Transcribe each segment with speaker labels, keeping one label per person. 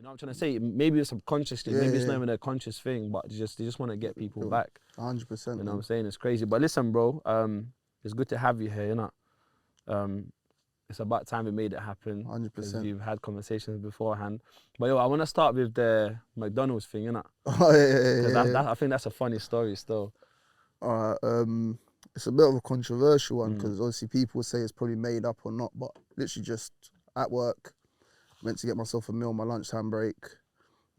Speaker 1: know what I'm trying to say? Maybe it's subconsciously, maybe it's not even a conscious thing, but they just want to get people back.
Speaker 2: 100%.
Speaker 1: You know what I'm saying? It's crazy. But listen, bro, it's good to have you here, you know. It's about time we made it happen.
Speaker 2: 100%.
Speaker 1: We've had conversations beforehand. But yo, I want to start with the McDonald's thing, you know.
Speaker 2: Oh, yeah.
Speaker 1: I think that's a funny story still.
Speaker 2: It's a bit of a controversial one because obviously people say it's probably made up or not, but literally just at work, meant to get myself a meal on my lunchtime break.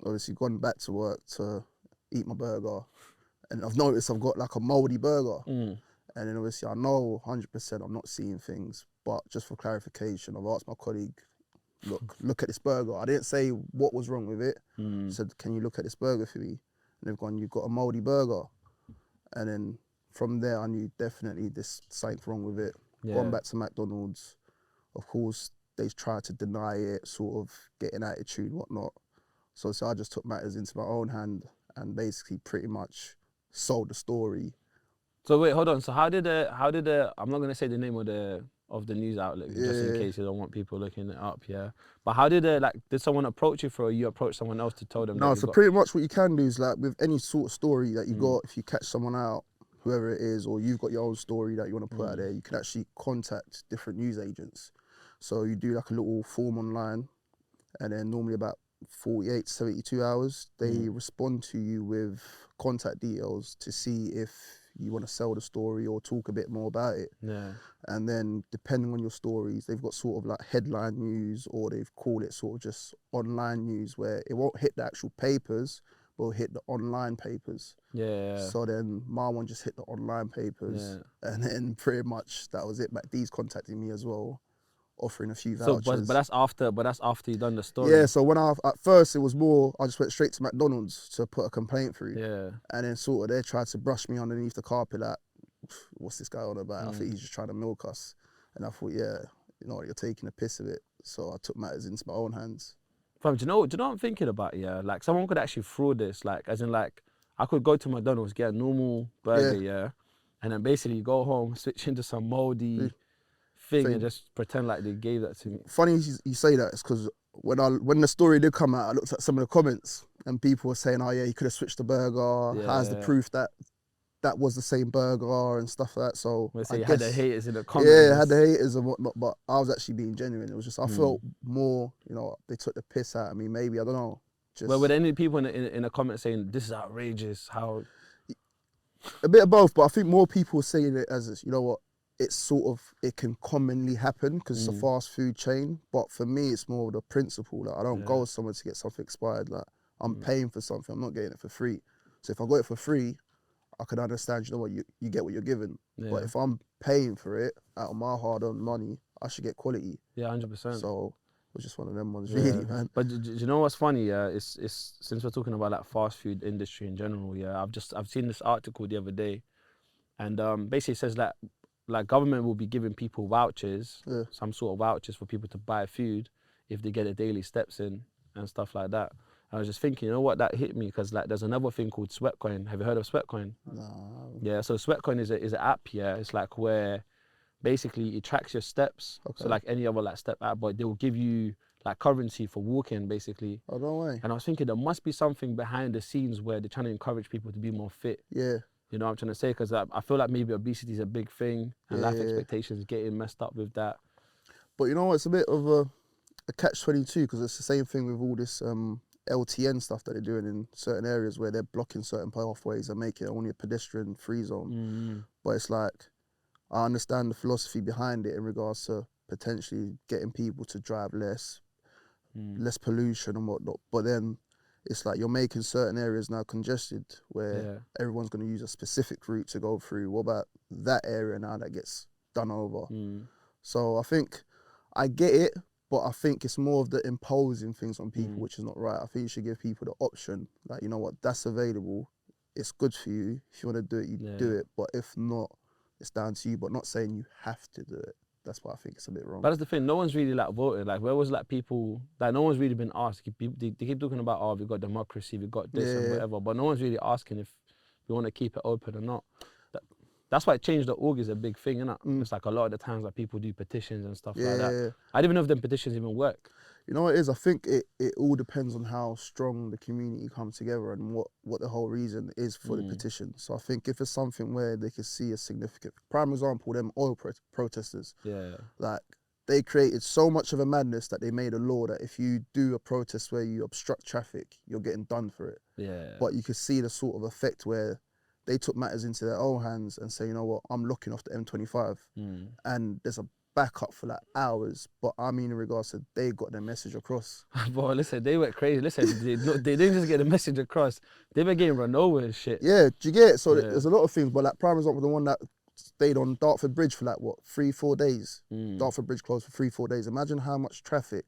Speaker 2: Obviously gone back to work to eat my burger, and I've noticed I've got like a mouldy burger. And then obviously I know 100% I'm not seeing things, but just for clarification, I've asked my colleague, look at this burger. I didn't say what was wrong with it. I said, can you look at this burger for me? And they've gone, you've got a mouldy burger. And then from there, I knew definitely this something wrong with it. Gone back to McDonald's. Of course, they tried to deny it, sort of get an attitude, whatnot. So I just took matters into my own hand and basically pretty much sold the story.
Speaker 1: So wait, hold on. So how did I'm not gonna say the name of the news outlet just in case you don't want people looking it up, yeah. But how did did someone approach you or you approach someone else to tell them?
Speaker 2: No, so pretty much what you can do is like with any sort of story that you got, if you catch someone out, whoever it is, or you've got your own story that you want to put out there, you can actually contact different news agents. So you do like a little form online, and then normally about 48 to 72 hours, they respond to you with contact details to see if you want to sell the story or talk a bit more about it.
Speaker 1: Yeah.
Speaker 2: And then depending on your stories, they've got sort of like headline news, or they've called it sort of just online news where it won't hit the actual papers, but it'll hit the online papers.
Speaker 1: Yeah.
Speaker 2: So then my one just hit the online papers, and then pretty much that was it. McD's contacted me as well, offering a few vouchers.
Speaker 1: So, but that's after you done the story.
Speaker 2: Yeah. So when at first it was more, I just went straight to McDonald's to put a complaint through.
Speaker 1: Yeah.
Speaker 2: And then sort of they tried to brush me underneath the carpet like, what's this guy on about? I think he's just trying to milk us. And I thought, yeah, you know what, you're taking a piss of it. So I took matters into my own hands.
Speaker 1: Fam, do you know what I'm thinking about? Yeah, like someone could actually fraud this, like as in like I could go to McDonald's, get a normal burger, and then basically go home, switch into some moldy thing and just pretend like they gave that to me.
Speaker 2: Funny you say that, it's because when the story did come out, I looked at some of the comments and people were saying, oh yeah, you could have switched the burger. How's the proof that that was the same burger and stuff like that? So
Speaker 1: I guess, had the haters in the comments.
Speaker 2: Yeah, had the haters and whatnot, but I was actually being genuine. It was just, I felt more, you know, they took the piss out of me, maybe, I don't know. Just,
Speaker 1: well, were there any people in the comments saying, this is outrageous, how?
Speaker 2: A bit of both, but I think more people were saying it as, you know what, it's sort of, it can commonly happen because it's a fast food chain. But for me, it's more of the principle. Like, I don't go somewhere to get something expired. Like, I'm paying for something, I'm not getting it for free. So if I got it for free, I could understand, you know what, you get what you're given. Yeah. But if I'm paying for it out of my hard-earned money, I should get quality.
Speaker 1: Yeah, 100%.
Speaker 2: So it was just one of them ones, really, man.
Speaker 1: But do you know what's funny? Yeah, it's since we're talking about like fast food industry in general. Yeah, I've seen this article the other day, and basically it says that like government will be giving people vouchers, some sort of vouchers for people to buy food if they get their daily steps in and stuff like that. I was just thinking, you know what, that hit me because like there's another thing called Sweatcoin. Have you heard of Sweatcoin?
Speaker 2: No.
Speaker 1: Yeah, so Sweatcoin is an app. Yeah, it's like where basically it tracks your steps. Okay. So like any other like step app, but they will give you like currency for walking basically.
Speaker 2: Oh, no way.
Speaker 1: And I was thinking there must be something behind the scenes where they're trying to encourage people to be more fit.
Speaker 2: Yeah.
Speaker 1: You know what I'm trying to say? Because I feel like maybe obesity is a big thing and life expectations getting messed up with that.
Speaker 2: But you know what, it's a bit of a catch-22 because it's the same thing with all this LTN stuff that they're doing in certain areas where they're blocking certain pathways and making it only a pedestrian-free zone. But it's like, I understand the philosophy behind it in regards to potentially getting people to drive less pollution and whatnot. But then it's like you're making certain areas now congested where everyone's going to use a specific route to go through. What about that area now that gets done over? So I think I get it, but I think it's more of the imposing things on people, which is not right. I think you should give people the option, like, you know what, that's available. It's good for you. If you want to do it, you do it. But if not, it's down to you, but not saying you have to do it. That's why I think it's a bit wrong.
Speaker 1: But that's the thing, no one's really like voted. Like where was like people, like no one's really been asked. They keep talking about, oh, we've got democracy, we've got this and whatever, but no one's really asking if we want to keep it open or not. That's why change.org is a big thing, innit? It's like a lot of the times like people do petitions and stuff like that. I don't even know if them petitions even work.
Speaker 2: You know what it is? I think it all depends on how strong the community come together and what the whole reason is for the petition. So I think if it's something where they can see a significant, prime example, them oil protesters,
Speaker 1: Yeah.
Speaker 2: like they created so much of a madness that they made a law that if you do a protest where you obstruct traffic, you're getting done for it.
Speaker 1: Yeah.
Speaker 2: But you could see the sort of effect where they took matters into their own hands and say, you know what, I'm locking off the M25. And there's a backup for like hours. But I mean, in regards to they got their message across.
Speaker 1: But listen, they went crazy. Listen, they didn't just get the message across. They were getting run over and shit.
Speaker 2: Yeah, do you get it? So
Speaker 1: Yeah.
Speaker 2: there's a lot of things. But like prime example, the one that stayed on Dartford Bridge for like, what, 3-4 days? Dartford Bridge closed for 3-4 days. Imagine how much traffic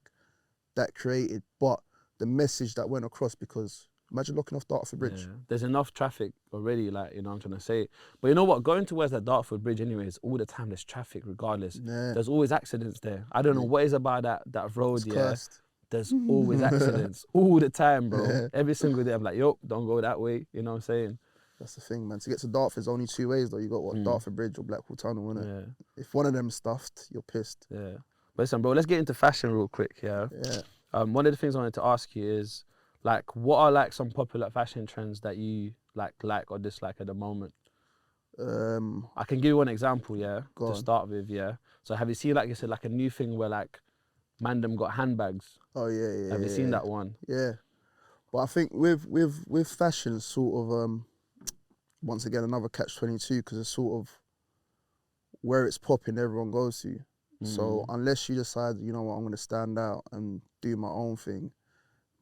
Speaker 2: that created. But the message that went across, because imagine locking off Dartford Bridge.
Speaker 1: Yeah. There's enough traffic already, like, you know what I'm trying to say. But you know what? Going towards that Dartford Bridge anyways, all the time there's traffic regardless.
Speaker 2: Yeah.
Speaker 1: There's always accidents there. I don't know what is about that road,
Speaker 2: It's
Speaker 1: yeah.
Speaker 2: cursed.
Speaker 1: There's always accidents. All the time, bro.
Speaker 2: Yeah.
Speaker 1: Every single day I'm like, yo, don't go that way. You know what I'm saying?
Speaker 2: That's the thing, man. To get to Dartford, there's only 2 ways though. You got what, Dartford Bridge or Blackwall Tunnel, innit?
Speaker 1: Yeah.
Speaker 2: If one of them stuffed, you're pissed.
Speaker 1: Yeah. But listen, bro, let's get into fashion real quick, yeah?
Speaker 2: Yeah.
Speaker 1: One of the things I wanted to ask you is, like, what are like some popular fashion trends that you like or dislike at the moment? I can give you one example, yeah,
Speaker 2: Go
Speaker 1: to
Speaker 2: on.
Speaker 1: start with, yeah. So have you seen, like you said, like a new thing where like Mandem got handbags?
Speaker 2: Oh yeah.
Speaker 1: Have you seen that one?
Speaker 2: Yeah. But I think with fashion, it's sort of once again another catch-22 because it's sort of where it's popping, everyone goes to. So unless you decide, you know what, I'm going to stand out and do my own thing,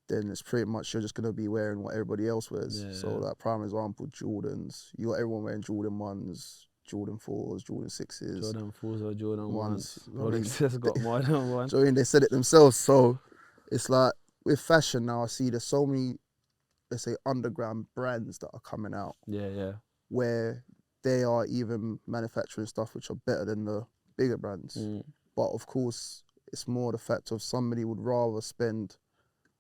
Speaker 2: then it's pretty much you're just going to be wearing what everybody else wears.
Speaker 1: Yeah.
Speaker 2: So like prime example, Jordans. You got everyone wearing Jordan 1s, Jordan 4s, Jordan 6s.
Speaker 1: Jordan 4s or Jordan 1s.
Speaker 2: I mean,
Speaker 1: Rolex has got more than one.
Speaker 2: So I mean, they said it themselves. So it's like with fashion now, I see there's so many, let's say, underground brands that are coming out
Speaker 1: Yeah.
Speaker 2: where they are even manufacturing stuff which are better than the bigger brands. But of course, it's more the fact of somebody would rather spend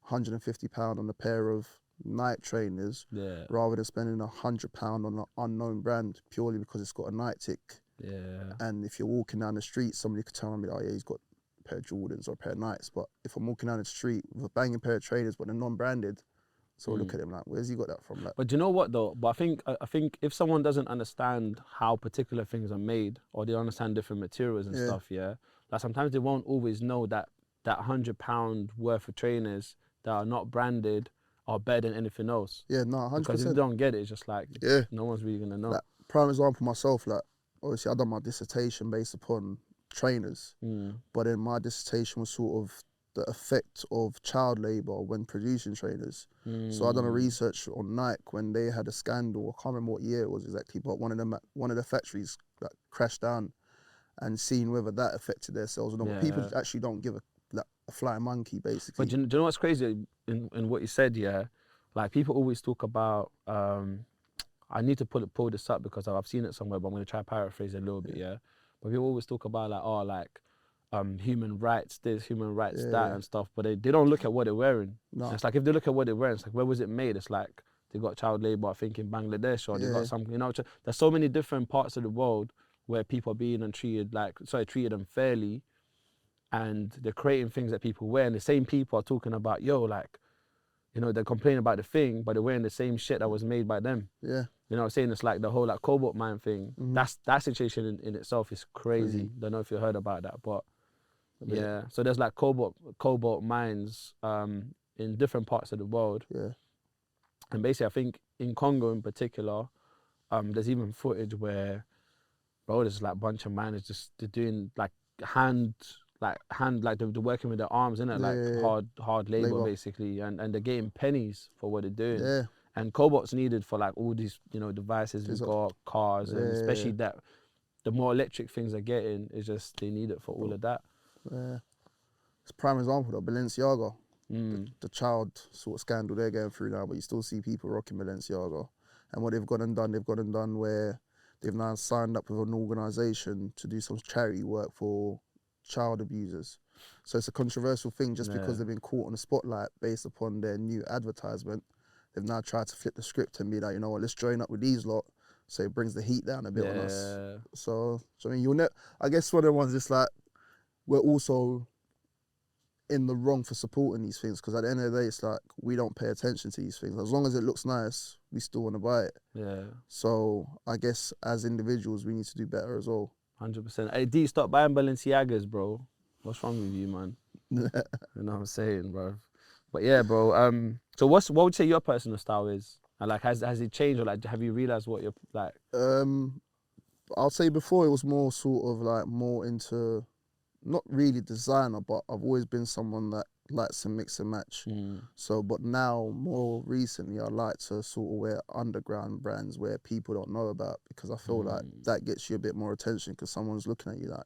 Speaker 2: £150 on a pair of Nike trainers rather than spending £100 on an unknown brand purely because it's got a Nike tick.
Speaker 1: Yeah.
Speaker 2: And if you're walking down the street, somebody could tell me, oh yeah, he's got a pair of Jordans or a pair of Nikes. But if I'm walking down the street with a banging pair of trainers but they're non-branded, so look at him like, where's he got that from? Like,
Speaker 1: But do you know what though? But I think if someone doesn't understand how particular things are made, or they understand different materials and stuff, yeah, like sometimes they won't always know that £100 worth of trainers that are not branded are better than anything else.
Speaker 2: Yeah, no, 100%.
Speaker 1: Because if you don't get it, it's just like no one's really gonna know.
Speaker 2: Like, prime example myself, like obviously I done my dissertation based upon trainers, but then my dissertation was sort of the effect of child labour when producing trainers. So I done a research on Nike when they had a scandal. I can't remember what year it was exactly, but one of the factories like crashed down, and seeing whether that affected their sales or not. People actually don't give a flying monkey, basically.
Speaker 1: But do you know what's crazy in what you said? Yeah, like people always talk about. I need to pull this up because I've seen it somewhere, but I'm gonna try to paraphrase it a little bit. Yeah, but people always talk about like, oh, like human rights this, human rights that, and stuff. But they don't look at what they're wearing.
Speaker 2: No.
Speaker 1: It's like if they look at what they're wearing, it's like, where was it made? It's like they got child labour, I think, in Bangladesh, or they got some, you know. There's so many different parts of the world where people are being treated unfairly, and they're creating things that people wear, and the same people are talking about, yo, like, you know, they're complaining about the thing, but they're wearing the same shit that was made by them.
Speaker 2: Yeah.
Speaker 1: You know what I'm saying? It's like the whole like cobalt mine thing. That situation in itself is crazy. Don't know if you heard about that, but yeah. So there's like cobalt mines in different parts of the world.
Speaker 2: Yeah.
Speaker 1: And basically, I think in Congo in particular, there's even footage where, bro, there's like a bunch of miners they're doing like they're working with their arms, innit? Like hard labor basically, and they're getting pennies for what they're doing.
Speaker 2: Yeah.
Speaker 1: And cobalt's needed for like all these, you know, devices we've got, cars, and especially that the more electric things are getting, it's just they need it for all of that.
Speaker 2: Yeah. It's a prime example though, Balenciaga. The child sort of scandal they're going through now, but you still see people rocking Balenciaga. And what they've gone and done where they've now signed up with an organisation to do some charity work for child abusers. So it's a controversial thing just because they've been caught on the spotlight based upon their new advertisement. They've now tried to flip the script and be like, you know what, let's join up with these lot so it brings the heat down a bit on us. So I mean, I guess one of the ones is like, we're also in the wrong for supporting these things, because at the end of the day, it's like we don't pay attention to these things. As long as it looks nice, we still want to buy it.
Speaker 1: Yeah.
Speaker 2: So I guess as individuals, we need to do better as well.
Speaker 1: 100%. Hey, D, stop buying Balenciagas, bro. What's wrong with you, man? You know what I'm saying, bro? But yeah, bro. So what would you say your personal style is? And like, has it changed, or like, have you realized what you're like?
Speaker 2: I'll say before it was more sort of like more into, not really designer, but I've always been someone that likes to mix and match. So, but now more recently, I like to sort of wear underground brands where people don't know about, because I feel like that gets you a bit more attention, because someone's looking at you like,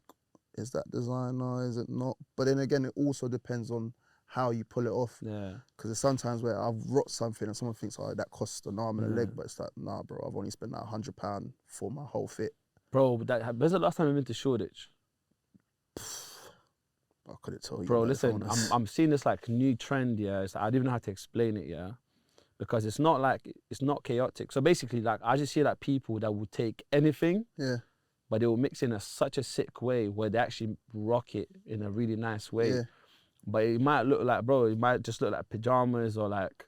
Speaker 2: is that designer? Is it not? But then again, it also depends on how you pull it off.
Speaker 1: Yeah.
Speaker 2: Because there's sometimes where I've rocked something and someone thinks, oh, that costs an arm and a leg, but it's like, nah, bro, I've only spent like £100 for my whole fit.
Speaker 1: Bro, when's the last time you went to Shoreditch?
Speaker 2: I couldn't tell you.
Speaker 1: Bro, listen, I'm seeing this like new trend, yeah. I don't even know how to explain it, yeah. Because it's not chaotic. So basically, like, I just see like people that will take anything, but they will mix in such a sick way where they actually rock it in a really nice way.
Speaker 2: Yeah.
Speaker 1: But it might look like, bro, it might just look like pajamas or like,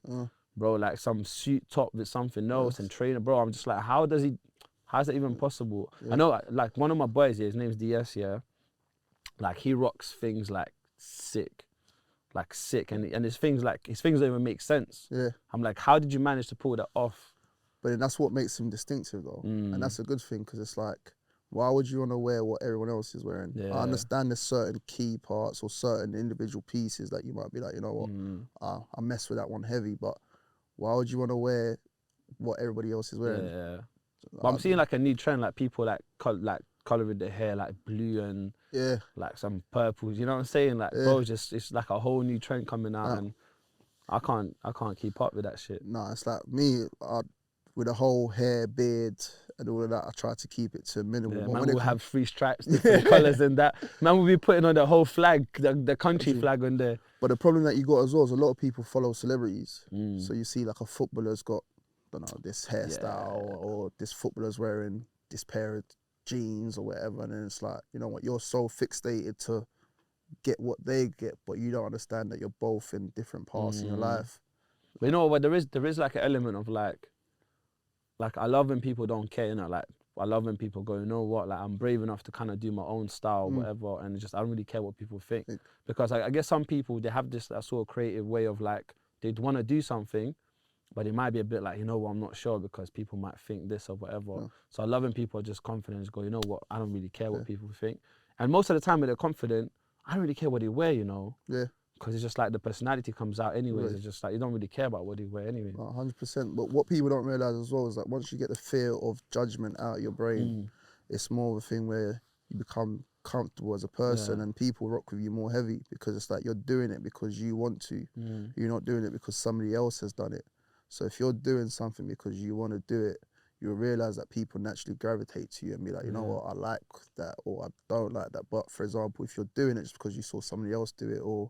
Speaker 1: bro, like some suit top with something else and trainer. Bro, I'm just like, how's that even possible? I know, like, one of my boys here, his name's DS, yeah. Like, he rocks things like sick, and his things don't even make sense.
Speaker 2: Yeah.
Speaker 1: I'm like, how did you manage to pull that off?
Speaker 2: But then that's what makes him distinctive, though, and that's a good thing, because it's like, why would you want to wear what everyone else is wearing?
Speaker 1: Yeah.
Speaker 2: I understand there's certain key parts or certain individual pieces that you might be like, you know what, I mess with that one heavy, but why would you want to wear what everybody else is wearing?
Speaker 1: Yeah. But I'm seeing like a new trend, like people like colouring their hair like blue and like some purples. You know what I'm saying? Like, bro, it's like a whole new trend coming out, and I can't keep up with that shit.
Speaker 2: Nah, it's like me, with the whole hair, beard, and all of that, I try to keep it to minimal.
Speaker 1: Yeah,
Speaker 2: but
Speaker 1: man will have 3 stripes, different colours and that. Man will be putting on the whole flag, the country flag on there.
Speaker 2: But the problem that you got as well is a lot of people follow celebrities. So you see like a footballer's got, I don't know, this hairstyle, or this footballer's wearing this pair of jeans or whatever, and then it's like, you know what, you're so fixated to get what they get, but you don't understand that you're both in different parts in your life.
Speaker 1: But you know what, there is like an element of like I love when people don't care, you know, like I love when people go, you know what, like I'm brave enough to kind of do my own style, whatever, and just I don't really care what people think. Because I guess some people, they have this sort of creative way of like, they'd want to do something, but it might be a bit like, you know what, I'm not sure because people might think this or whatever. So I love when people are just confident and just go, you know what, I don't really care what people think. And most of the time when they're confident, I don't really care what they wear, you know. Yeah. Because it's just like the personality comes out anyways. It's just like, you don't really care about what they wear anyway.
Speaker 2: 100%. But what people don't realise as well is that once you get the fear of judgment out of your brain, it's more of a thing where you become comfortable as a person, and people rock with you more heavy, because it's like you're doing it because you want to. You're not doing it because somebody else has done it. So if you're doing something because you want to do it, you'll realise that people naturally gravitate to you and be like, you know what, I like that, or I don't like that. But for example, if you're doing it just because you saw somebody else do it, or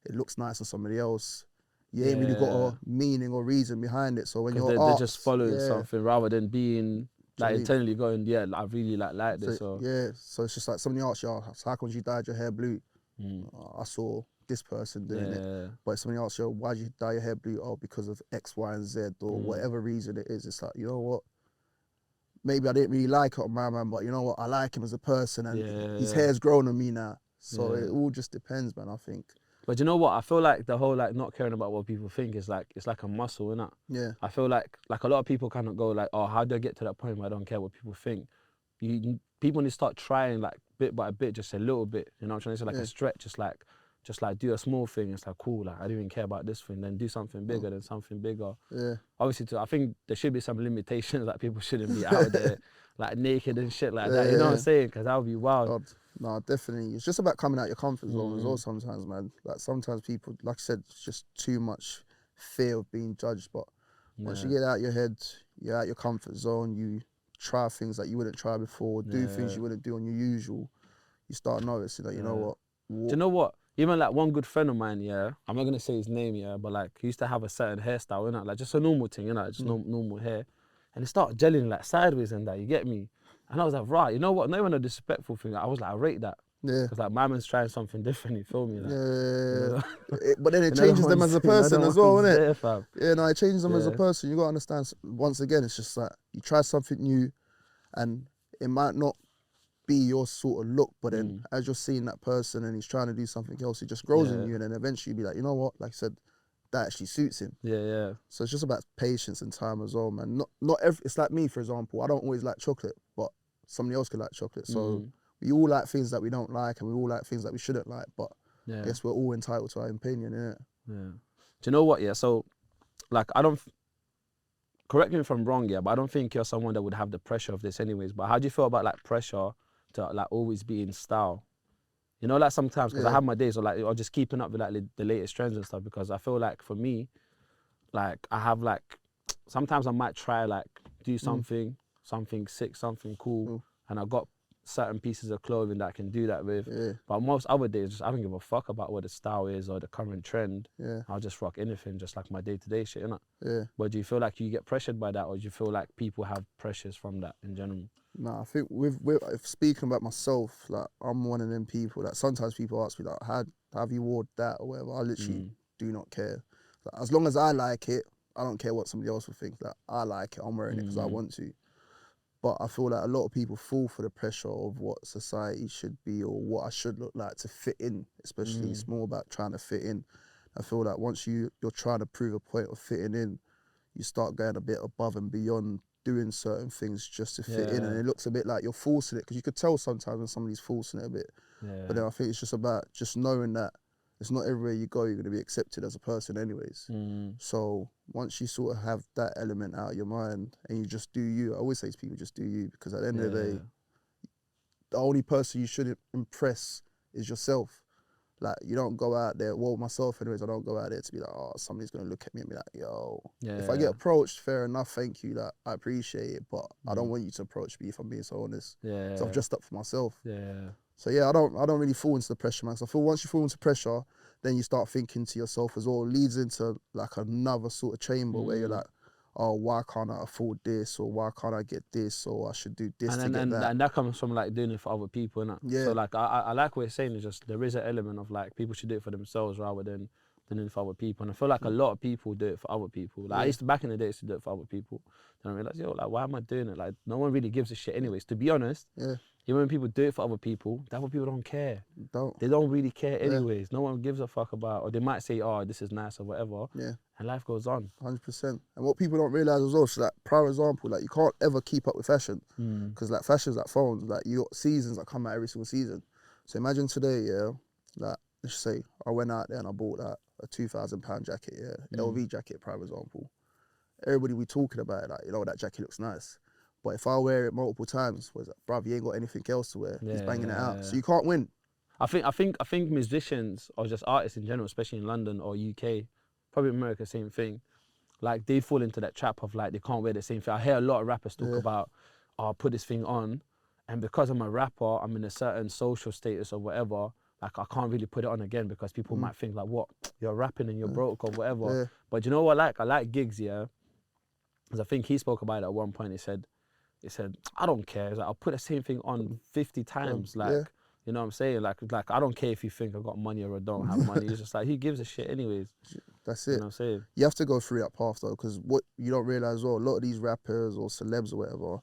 Speaker 2: it looks nice on somebody else, you ain't really got a meaning or reason behind it. So when
Speaker 1: they're just following something rather than being like internally going, yeah, I really like this.
Speaker 2: So it's just like somebody asks you, oh, so how come you dyed your hair blue? I saw this person doing it. But if somebody asks you, why'd you dye your hair blue? Oh, because of X, Y, and Z, or whatever reason it is. It's like, you know what? Maybe I didn't really like it on my man, but you know what? I like him as a person, and his hair's grown on me now. So it all just depends, man, I think.
Speaker 1: But you know what? I feel like the whole like not caring about what people think is like, it's like a muscle, innit? Yeah. I feel like a lot of people kind of go like, oh, how do I get to that point where I don't care what people think? People need to start trying like bit by bit, just a little bit. You know what I'm trying to say? Like a stretch, just like do a small thing. It's like, cool, like I don't even care about this thing. Then do something bigger than something bigger. Yeah. Obviously, I think there should be some limitations. Like people shouldn't be out there like naked and shit like that. You know what I'm saying? Because that would be wild.
Speaker 2: God. No, definitely. It's just about coming out your comfort zone as well sometimes, man. Like sometimes people, like I said, it's just too much fear of being judged. But once you get out your head, you're out your comfort zone, you try things that you wouldn't try before, do things you wouldn't do on your usual, you start noticing that, you know what?
Speaker 1: Do you know what? Even like one good friend of mine, I'm not going to say his name, but like he used to have a certain hairstyle, innit? Like just a normal thing, innit? Just normal hair. And it started gelling like sideways and that, you get me? And I was like, right, you know what? Not even a disrespectful thing. I was like, I rate that.
Speaker 2: Yeah.
Speaker 1: Because like my man's trying something different. You feel me? Like,
Speaker 2: Yeah.
Speaker 1: you
Speaker 2: But then it
Speaker 1: know the
Speaker 2: changes them as
Speaker 1: ones-
Speaker 2: a
Speaker 1: you know the
Speaker 2: person as well,
Speaker 1: ones
Speaker 2: innit?
Speaker 1: there, fam.
Speaker 2: Yeah, no, it changes them as a
Speaker 1: Yeah.
Speaker 2: person. You gotta understand. Once again, it's just like you try something new, and it might not be your sort of look, but then as you're seeing that person and he's trying to do something else, it just grows in
Speaker 1: Yeah.
Speaker 2: you, and then eventually you be like, you know what? Like I said, that actually suits him.
Speaker 1: Yeah.
Speaker 2: So it's just about patience and time as well, man. Not every. It's like me, for example. I don't always like chocolate, but somebody else could like chocolate. So we all like things that we don't like, and we all like things that we shouldn't like. But
Speaker 1: Yeah.
Speaker 2: I guess we're all entitled to our opinion, innit?
Speaker 1: Yeah. Do you know what? Yeah. So, like, I don't. Correct me if I'm wrong, yeah, but I don't think you're someone that would have the pressure of this, anyways. But how do you feel about like pressure to like always be in style? You know, like sometimes because I
Speaker 2: Yeah.
Speaker 1: have my days or just keeping up with like the latest trends and stuff. Because I feel like for me, like I have like sometimes I might try like do something sick, something cool, and I got certain pieces of clothing that I can do that with.
Speaker 2: Yeah.
Speaker 1: But most other days, just I don't give a fuck about what the style is or the current trend.
Speaker 2: Yeah.
Speaker 1: I'll just rock anything, just like my day-to-day shit, innit?
Speaker 2: Yeah.
Speaker 1: But do you feel like you get pressured by that, or do you feel like people have pressures from that in general?
Speaker 2: Nah, I think with if speaking about myself, like I'm one of them people that sometimes people ask me like, have you wore that or whatever? I literally do not care. Like, as long as I like it, I don't care what somebody else will think. Like I like it, I'm wearing it because I want to. But I feel like a lot of people fall for the pressure of what society should be or what I should look like to fit in, especially it's more about trying to fit in. I feel like once you're trying to prove a point of fitting in, you start going a bit above and beyond doing certain things just to fit in, and it looks a bit like you're forcing it, because you could tell sometimes when somebody's forcing it a bit. But then I think it's just about just knowing that it's not everywhere you go you're going to be accepted as a person anyways. So once you sort of have that element out of your mind and you just do you, I always say to people, just do you, because at the end of the day, the only person you should impress is yourself. Like, you don't go out there, well, myself anyways, I don't go out there to be like, oh, somebody's going to look at me and be like, yo. If I get approached, fair enough, thank you, like, I appreciate it, but I don't want you to approach me if I'm being so honest. So I've just up for myself. So yeah, I don't really fall into the pressure, man. So I feel once you fall into pressure, then you start thinking to yourself as well, it leads into like another sort of chamber where you're like, oh, why can't I afford this, or why can't I get this, or I should do this to get that.
Speaker 1: And that comes from like doing it for other people, innit?
Speaker 2: Yeah.
Speaker 1: So like I like what you're saying, is just there is an element of like people should do it for themselves rather than doing it for other people. And I feel like a lot of people do it for other people. Like I used to, back in the day, I used to do it for other people. Then I realized, yo, like why am I doing it? Like no one really gives a shit anyways. To be honest, even when people do it for other people, the other people don't care. They don't really care anyways. No one gives a fuck about, or they might say, oh, this is nice or whatever. And life goes on.
Speaker 2: 100%. And what people don't realise as well, so like, prime example, like you can't ever keep up with fashion, because like fashion's like phones, like you got seasons that come out every single season. So imagine today, like let's say I went out there and I bought like a £2,000 jacket, LV jacket, prime example. Everybody be talking about it, like, you know, that jacket looks nice. But if I wear it multiple times, was like, bruv, you ain't got anything else to wear. He's banging it out. So you can't win.
Speaker 1: I think musicians or just artists in general, especially in London or UK, probably America, same thing. Like they fall into that trap of like they can't wear the same thing. I hear a lot of rappers talk about, oh, I'll put this thing on, and because I'm a rapper, I'm in a certain social status or whatever. Like I can't really put it on again because people might think like, what, you're rapping and you're broke or whatever. But you know what? I like gigs, because I think he spoke about it at one point. He said, I don't care. He's like, I'll put the same thing on 50 times. You know what I'm saying? Like I don't care if you think I got money or I don't have money. It's just like, who gives a shit anyways?
Speaker 2: That's it.
Speaker 1: You know what I'm saying?
Speaker 2: You have to go through that path though, because what you don't realise as well, a lot of these rappers or celebs or whatever,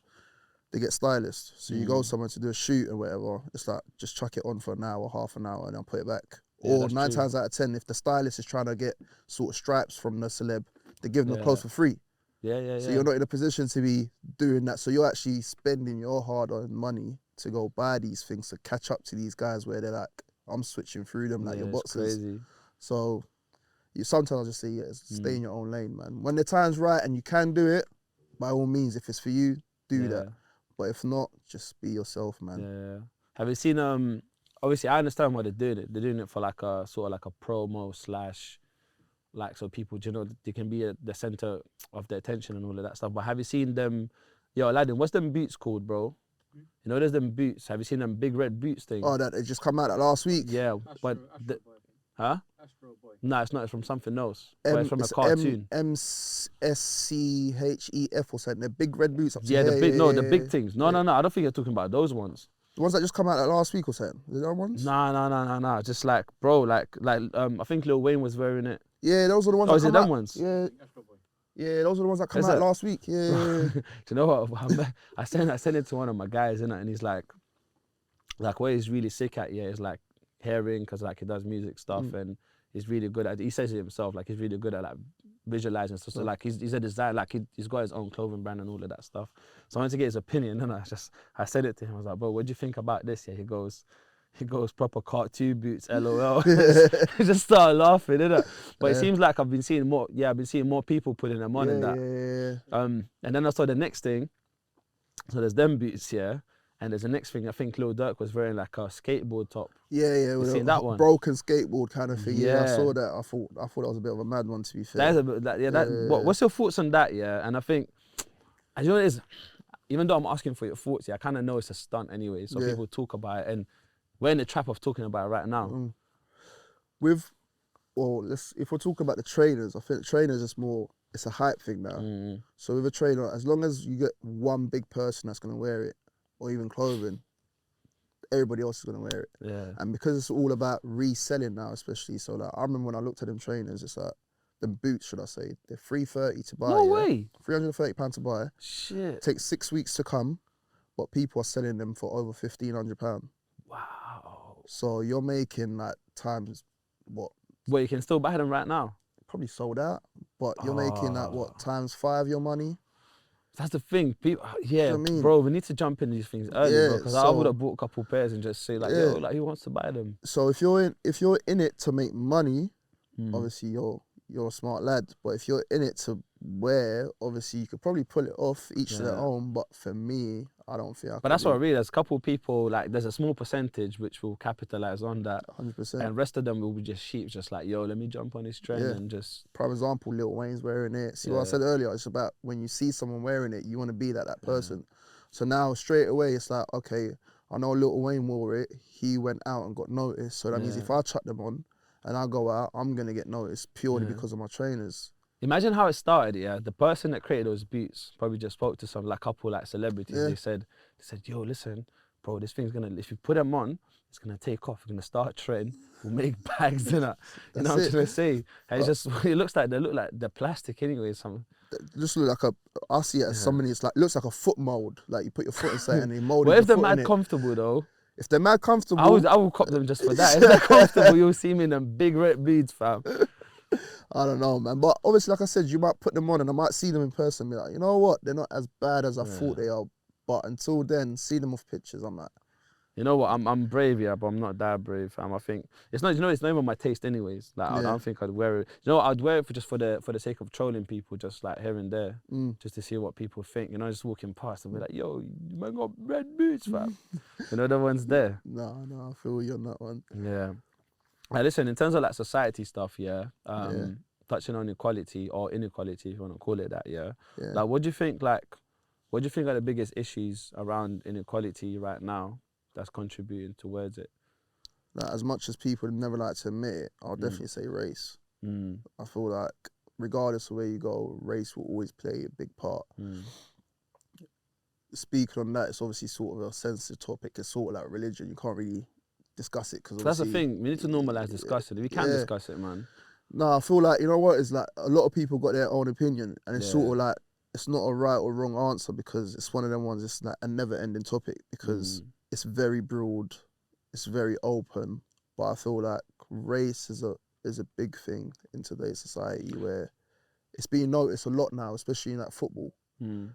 Speaker 2: they get stylists. So you go somewhere to do a shoot or whatever, it's like, just chuck it on for an hour, half an hour, and then put it back. Or 9 times out of 10, if the stylist is trying to get sort of stripes from the celeb, they give them the clothes for free. So you're not in a position to be doing that. So you're actually spending your hard-earned money to go buy these things to catch up to these guys where they're like, I'm switching through them like your boxers.
Speaker 1: Crazy.
Speaker 2: So you sometimes just say, stay in your own lane, man. When the time's right and you can do it, by all means, if it's for you, do that. But if not, just be yourself, man.
Speaker 1: Have you seen, obviously I understand why they're doing it. They're doing it for like a sort of like a promo / like, so people, you know, they can be the center of their attention and all of that stuff. But have you seen them, yo, Aladdin, what's them boots called, bro? You know, there's them boots. Have you seen them big red boots thing?
Speaker 2: Oh, that it just come out last week?
Speaker 1: Yeah, but... Huh?
Speaker 3: Astro Boy.
Speaker 1: No, it's not. It's from something else. It's from a cartoon.
Speaker 2: MSCHEF or something. They're big red boots up to
Speaker 1: the big,
Speaker 2: the
Speaker 1: big things. No, I don't think you're talking about those ones.
Speaker 2: The ones that just come out like last week or something. The other ones?
Speaker 1: Nah. Just like, bro, like I think Lil Wayne was wearing it.
Speaker 2: Yeah, those are the ones
Speaker 1: Oh,
Speaker 2: that
Speaker 1: is it
Speaker 2: come
Speaker 1: them
Speaker 2: out.
Speaker 1: ones?
Speaker 2: Yeah. Yeah, those are the ones that come
Speaker 1: Is
Speaker 2: out
Speaker 1: it?
Speaker 2: last week. Yeah.
Speaker 1: Do you know what? I sent it to one of my guys, innit? And he's like what he's really sick at, yeah, is like hearing, because like he does music stuff and he's really good at. He says it himself, like he's really good at like visualizing stuff. So like he's a designer, like he's got his own clothing brand and all of that stuff. So I wanted to get his opinion, and I said it to him. I was like, bro, what do you think about this? Yeah, he goes proper cartoon boots, LOL. He just started laughing, innit? But it seems like I've been seeing more people putting them on and that.
Speaker 2: Yeah.
Speaker 1: And then I saw the next thing. So there's them boots, yeah. And there's the next thing, I think Lil Durk was wearing like a skateboard top.
Speaker 2: Yeah,
Speaker 1: You
Speaker 2: with
Speaker 1: seen
Speaker 2: a
Speaker 1: that one?
Speaker 2: broken skateboard kind of thing. Yeah, I
Speaker 1: Yeah.
Speaker 2: saw that. I thought that was a bit of a mad one, to be fair.
Speaker 1: That is a bit, what's your thoughts on that, yeah? And I think, you know what it is? Even though I'm asking for your thoughts, yeah, I kind of know it's a stunt anyway. So people talk about it, and we're in the trap of talking about it right now.
Speaker 2: If we're talking about the trainers, I think the trainers is more, it's a hype thing now. So with a trainer, as long as you get one big person that's going to wear it, or even clothing, everybody else is going to wear it.
Speaker 1: Yeah.
Speaker 2: And because it's all about reselling now, especially, so like I remember when I looked at them trainers, it's like, the boots, should I say, they're $330 to buy.
Speaker 1: No way.
Speaker 2: £330 to buy.
Speaker 1: Shit.
Speaker 2: Takes 6 weeks to come, but people are selling them for over £1,500.
Speaker 1: Wow.
Speaker 2: So you're making like times what?
Speaker 1: Well, you can still buy them right now.
Speaker 2: Probably sold out, but you're making that what, times 5 your money?
Speaker 1: That's the thing, people. Yeah,
Speaker 2: what I mean?
Speaker 1: bro, we need to jump in these things early, bro. Because I would have bought a couple pairs and just say like, yo, like who wants to buy them?
Speaker 2: So if you're in it to make money, obviously you're a smart lad. But if you're in it to wear, obviously you could probably pull it off, each to their own. But for me, I don't think I could.
Speaker 1: But that's what I read. There's a couple of people, like there's a small percentage which will capitalize on that.
Speaker 2: 100%.
Speaker 1: And rest of them will be just sheep, just like, yo, let me jump on this trend and just.
Speaker 2: Prime example, Lil Wayne's wearing it. See what I said earlier? It's about when you see someone wearing it, you want to be that person. So now straight away, it's like, okay, I know Lil Wayne wore it. He went out and got noticed. So that means if I chuck them on and I go out, I'm going to get noticed purely because of my trainers.
Speaker 1: Imagine how it started, yeah. The person that created those boots probably just spoke to some like couple like celebrities. They said, yo, listen, bro, this thing's gonna, if you put them on, it's gonna take off. We're gonna start a trend. We'll make bags in it. You know what I'm trying to say? And it's just, it looks like they look like they're plastic anyway. Some.
Speaker 2: Just look like I see it as somebody. It's like looks like a foot mold. Like you put your foot inside and they mold.
Speaker 1: Well, if they're mad comfortable though.
Speaker 2: If they're mad comfortable,
Speaker 1: I will cop them just for that. If they're comfortable, you'll see me in them big red beads, fam.
Speaker 2: I don't know, man. But obviously, like I said, you might put them on and I might see them in person and be like, you know what? They're not as bad as I thought they are. But until then, see them off pictures, I'm like...
Speaker 1: You know what? I'm brave, yeah, but I'm not that brave, fam. I think... It's not, it's not even my taste anyways. Like, I don't think I'd wear it. You know what? I'd wear it for the sake of trolling people, just like here and there. Just to see what people think. You know, just walking past and be like, yo, you man got red boots, fam. You know, the one's there.
Speaker 2: No, I feel you on that one.
Speaker 1: Yeah. Like, listen, in terms of like society stuff, touching on equality or inequality, if you want to call it that, like, what do you think are the biggest issues around inequality right now that's contributing towards it?
Speaker 2: Like, as much as people never like to admit it, I'll definitely say race. I feel like regardless of where you go, race will always play a big part. Speaking on that, it's obviously sort of a sensitive topic. It's sort of like religion. You can't really discuss it because
Speaker 1: that's the thing. We need to normalize discussing it. We can discuss it, man.
Speaker 2: No, I feel like, you know what, it's like a lot of people got their own opinion and it's sort of like, it's not a right or wrong answer because it's one of them ones, it's like a never-ending topic because it's very broad, it's very open, but I feel like race is a big thing in today's society where it's being noticed a lot now, especially in like football,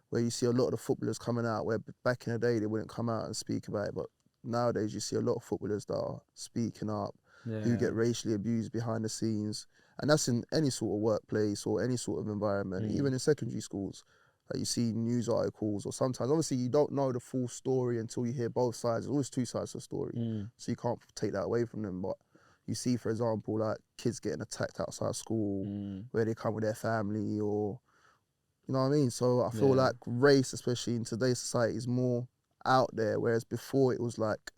Speaker 2: where you see a lot of the footballers coming out where back in the day they wouldn't come out and speak about it, but nowadays you see a lot of footballers that are speaking up, who get racially abused behind the scenes. And that's in any sort of workplace or any sort of environment, even in secondary schools. Like you see news articles or sometimes, obviously you don't know the full story until you hear both sides. There's always two sides to the story. So you can't take that away from them. But you see, for example, like kids getting attacked outside school where they come with their family or, you know what I mean? So I feel like race, especially in today's society, is more out there. Whereas before it was like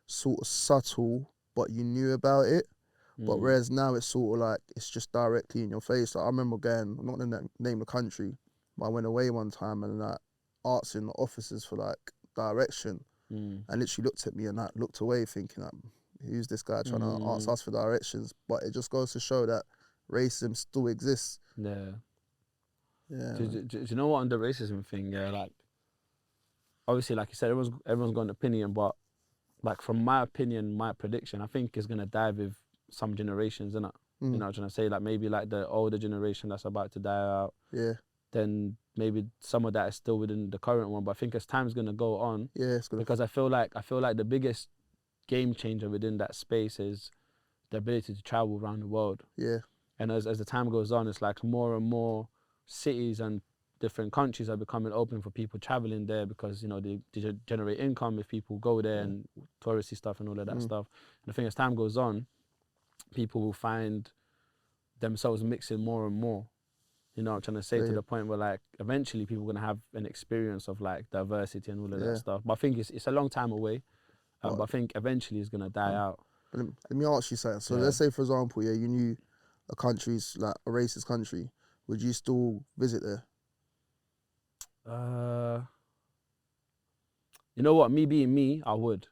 Speaker 2: sort of subtle, but you knew about it. But whereas now it's sort of like, it's just directly in your face. Like I remember going, I'm not going to name the country, but I went away one time and like asking the officers for like direction. and literally looked at me and like, looked away thinking, like, who's this guy trying to ask us for directions? But it just goes to show that racism still exists.
Speaker 1: Yeah.
Speaker 2: Yeah.
Speaker 1: Do you know what, on the racism thing? Yeah, like, obviously, like you said, everyone's got an opinion, but like from my opinion, my prediction, I think is gonna die with some generations, innit? You know what I'm trying to say? Like maybe like the older generation that's about to die out.
Speaker 2: Yeah.
Speaker 1: Then maybe some of that is still within the current one. But I think as time's gonna go on,
Speaker 2: Yeah, it's gonna.
Speaker 1: because I feel like the biggest game changer within that space is the ability to travel around the world.
Speaker 2: Yeah.
Speaker 1: And as the time goes on, it's like more and more cities and different countries are becoming open for people traveling there, because, you know, they generate income if people go there, and touristy stuff and all of that stuff. And I think as time goes on, people will find themselves mixing more and more. You know what I'm trying to say? To the point where like eventually people are gonna have an experience of like diversity and all of that stuff. But I think it's a long time away. But I think eventually it's gonna die out.
Speaker 2: Let me ask you something. So let's say, for example, you knew a country's like a racist country. Would you still visit there?
Speaker 1: You know what? Me being me, I would.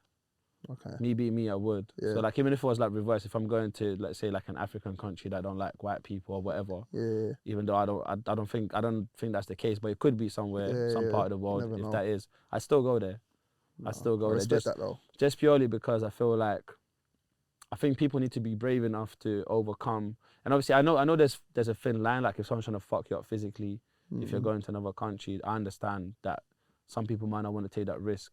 Speaker 2: Okay.
Speaker 1: Me being me, I would.
Speaker 2: Yeah.
Speaker 1: So like even if it was like reverse, if I'm going to, let's say, like an African country that don't like white people or whatever.
Speaker 2: Yeah.
Speaker 1: Even though I don't think that's the case, but it could be somewhere, some part of the world. If that is, I still go there. I still go
Speaker 2: I
Speaker 1: there.
Speaker 2: respect that though.
Speaker 1: Just purely because I feel like I think people need to be brave enough to overcome. And obviously, I know there's a thin line. Like if someone's trying to fuck you up physically, if you're going to another country, I understand that some people might not want to take that risk.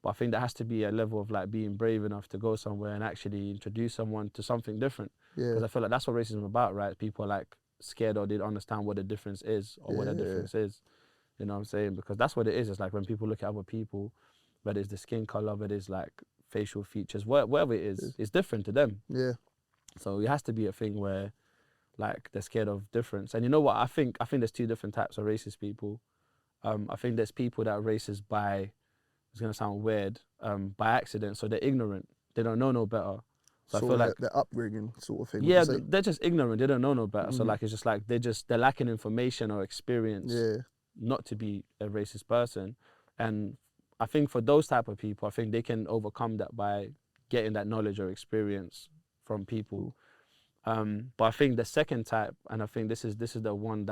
Speaker 1: But I think there has to be a level of like being brave enough to go somewhere and actually introduce someone to something different. Because I feel like that's what racism is about, right? People are like scared or they don't understand what the difference is or what the difference is. You know what I'm saying? Because that's what it is. It's like when people look at other people, whether it's the skin color, whether it's like facial features, whatever it is, it's different to them.
Speaker 2: Yeah.
Speaker 1: So it has to be a thing where like they're scared of difference. And you know what? I think there's two different types of racist people. I think there's people that are racist by, it's gonna sound weird, by accident. So they're ignorant. They don't know no better. So I feel like
Speaker 2: they're upbringing sort of thing.
Speaker 1: Yeah, they're just ignorant. They don't know no better. So like it's just like they're lacking information or experience not to be a racist person. And I think for those type of people, I think they can overcome that by getting that knowledge or experience from people. But I think the second type, and I think this is the one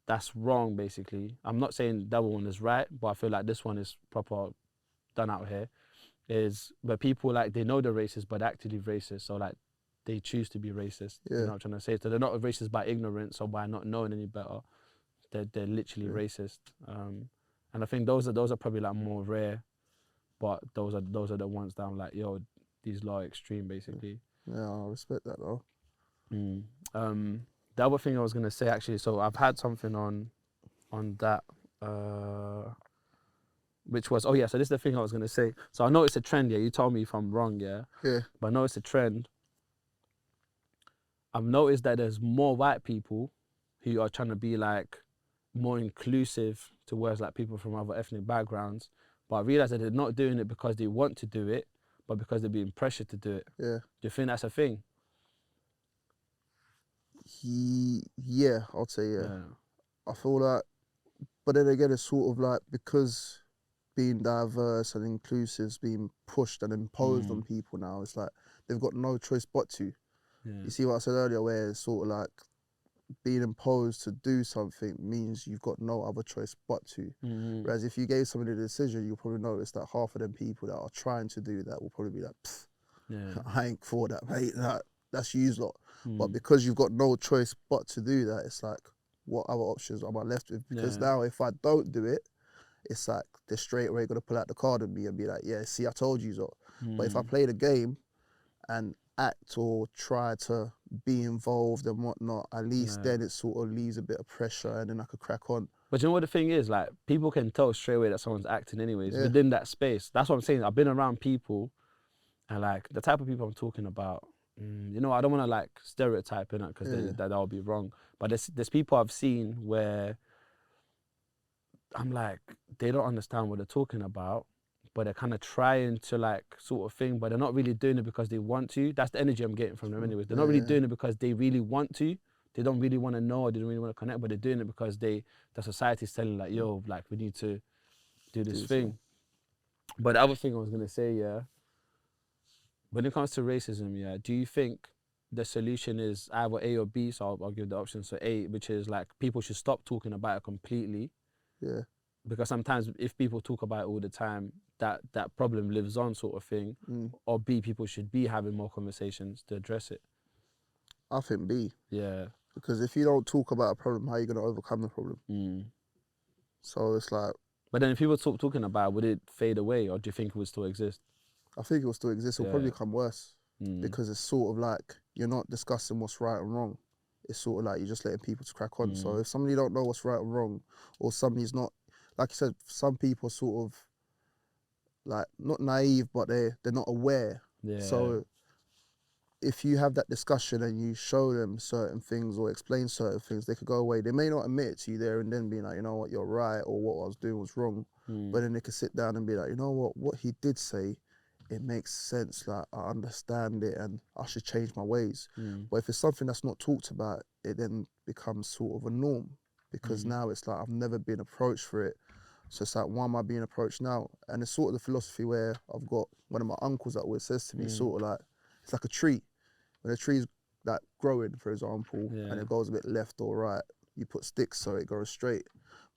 Speaker 1: that's wrong basically. I'm not saying that one is right, but I feel like this one is proper done out here. Is where people like they know they're racist but actively racist. So like they choose to be racist. You know what I'm trying to say? So they're not racist by ignorance or by not knowing any better. They're literally racist. And I think those are probably like more rare, but those are the ones that I'm like, yo, these lot are extreme basically.
Speaker 2: Yeah, I respect that though.
Speaker 1: The other thing I was gonna say actually, so I've had something on that, which was, so this is the thing I was gonna say. So I noticed a trend, you told me if I'm wrong, but I noticed a trend. I've noticed that there's more white people who are trying to be like more inclusive towards like people from other ethnic backgrounds, but I realized that they're not doing it because they want to do it, but because they're being pressured to do it.
Speaker 2: Yeah.
Speaker 1: Do you think that's a thing?
Speaker 2: Yeah, I'll say yeah. I feel like, but then again, it's sort of like because being diverse and inclusive is being pushed and imposed on people now, it's like they've got no choice but to. You see what I said earlier, where it's sort of like being imposed to do something means you've got no other choice but to. Whereas if you gave somebody the decision, you'll probably notice that half of them people that are trying to do that will probably be like, I ain't for that, mate. That's you lot. But because you've got no choice but to do that, it's like, what other options am I left with? Because now if I don't do it, it's like they're straight away going to pull out the card on me and be like, yeah, see, I told you so. But if I play the game and act or try to be involved and whatnot, at least then it sort of leaves a bit of pressure and then I could crack on.
Speaker 1: But you know what the thing is? Like, people can tell straight away that someone's acting anyways, within that space. That's what I'm saying. I've been around people and like the type of people I'm talking about, you know, I don't want to like stereotype in it because that would be wrong. But there's people I've seen where I'm like, they don't understand what they're talking about, but they're kind of trying to like sort of thing, but they're not really doing it because they want to. That's the energy I'm getting from them anyways. They're not really doing it because they really want to. They don't really want to know or they don't really want to connect, but they're doing it because the society's telling like, yo, like we need to do this thing. But the other thing I was gonna say, yeah, when it comes to racism, yeah, do you think the solution is either A or B? So I'll give the option. So A, which is like people should stop talking about it completely,
Speaker 2: Yeah.
Speaker 1: because sometimes if people talk about it all the time, that problem lives on, sort of thing.
Speaker 2: Mm.
Speaker 1: Or B, people should be having more conversations to address it.
Speaker 2: I think B.
Speaker 1: Yeah.
Speaker 2: Because if you don't talk about a problem, how are you going to overcome the problem?
Speaker 1: Mm.
Speaker 2: So it's like,
Speaker 1: But then if people talking about it, would it fade away, or do you think it would still exist?
Speaker 2: I think it will still exist. It'll probably
Speaker 1: Yeah.
Speaker 2: become worse because it's sort of like you're not discussing what's right and wrong. It's sort of like you're just letting people to crack on. So if somebody don't know what's right and wrong, or somebody's not, like you said, some people are sort of like not naive, but they're not aware.
Speaker 1: Yeah.
Speaker 2: So if you have that discussion and you show them certain things or explain certain things, they could go away. They may not admit it to you there and then, being like, you know what, you're right, or what I was doing was wrong. But then they could sit down and be like, you know what he did say, it makes sense. Like, I understand it and I should change my ways. But if it's something that's not talked about, it then becomes sort of a norm, because now it's like, I've never been approached for it. So it's like, why am I being approached now? And it's sort of the philosophy where I've got one of my uncles that always says to me, sort of like, it's like a tree. When a tree's like growing, for example, and it goes a bit left or right, you put sticks so it goes straight.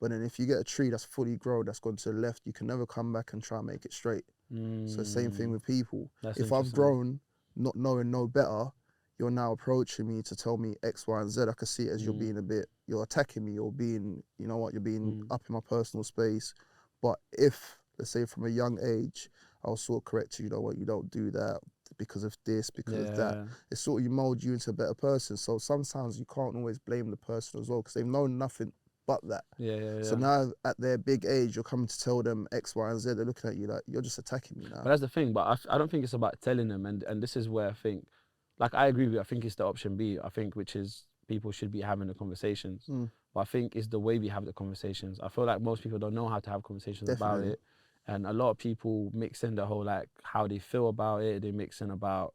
Speaker 2: But then if you get a tree that's fully grown, that's gone to the left, you can never come back and try and make it straight. So same thing with people.
Speaker 1: That's
Speaker 2: if I've grown, not knowing no better, you're now approaching me to tell me X, Y, and Z. I can see it as you're being you're attacking me, you're being, you know what, you're being up in my personal space. But if, let's say from a young age, I'll sort of correct you, you know what, you don't do that because of this, because of that. It's sort of, you mold you into a better person. So sometimes you can't always blame the person as well, because they've known nothing but that. So now at their big age, you're coming to tell them X, Y, and Z. They're looking at you like, you're just attacking me now.
Speaker 1: But that's the thing. But I don't think it's about telling them. And this is where I think, like, I agree with you. I think it's the option B, I think, which is people should be having the conversations. But I think it's the way we have the conversations. I feel like most people don't know how to have conversations about it. And a lot of people mix in the whole, like, how they feel about it. They mix in about,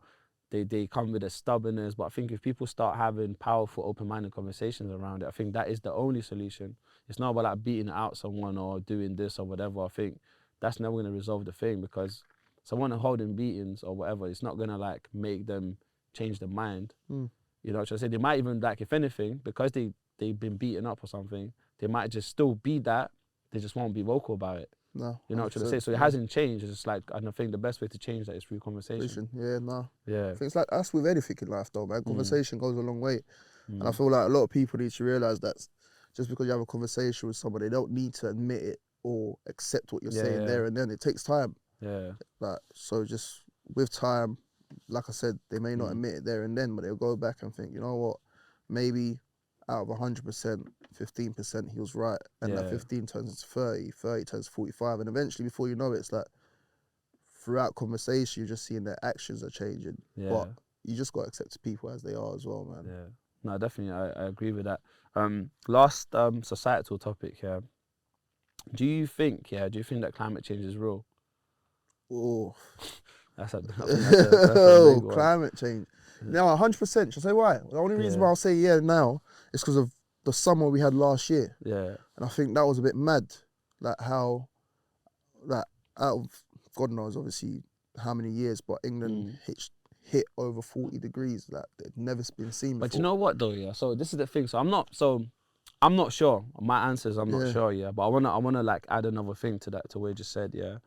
Speaker 1: they come with a stubbornness. But I think if people start having powerful, open-minded conversations around it, I think that is the only solution. It's not about like beating out someone or doing this or whatever. I think that's never going to resolve the thing, because someone holding beatings or whatever, it's not going to like make them change their mind. You know what I'm saying? They might even, like, if anything, because they've been beaten up or something, they might just still be that. They just won't be vocal about it.
Speaker 2: No,
Speaker 1: you know what I'm trying to say? So it hasn't changed. It's just like, and I think the best way to change that is through conversation.
Speaker 2: Yeah, no.
Speaker 1: Yeah.
Speaker 2: I think it's like that's with anything in life though, man. Conversation goes a long way. And I feel like a lot of people need to realise that just because you have a conversation with someone, they don't need to admit it or accept what you're saying there and then. It takes time.
Speaker 1: Yeah.
Speaker 2: Like, so just with time, like I said, they may not admit it there and then, but they'll go back and think, you know what, maybe out of 100%, 15% he was right. And that 15 turns into 30, 30 turns to 45. And eventually, before you know it, it's like throughout conversation, you're just seeing their actions are changing. But you just got to accept people as they are as well, man.
Speaker 1: Yeah. No, definitely, I agree with that. Last societal topic here. Do you think that climate change is real?
Speaker 2: Oh,
Speaker 1: I think that's a big one.
Speaker 2: Climate change. Now, 100%. Shall I say why? The only reason why I'll say yeah now is because of the summer we had last year.
Speaker 1: Yeah.
Speaker 2: And I think that was a bit mad. Like how, like, out of God knows obviously how many years, but England hit over 40 degrees. Like, it's never been seen before.
Speaker 1: But you know what though, yeah? So this is the thing. So I'm not sure. My answers, I'm not sure, yeah. But I wanna like add another thing to that, to what you just said, yeah.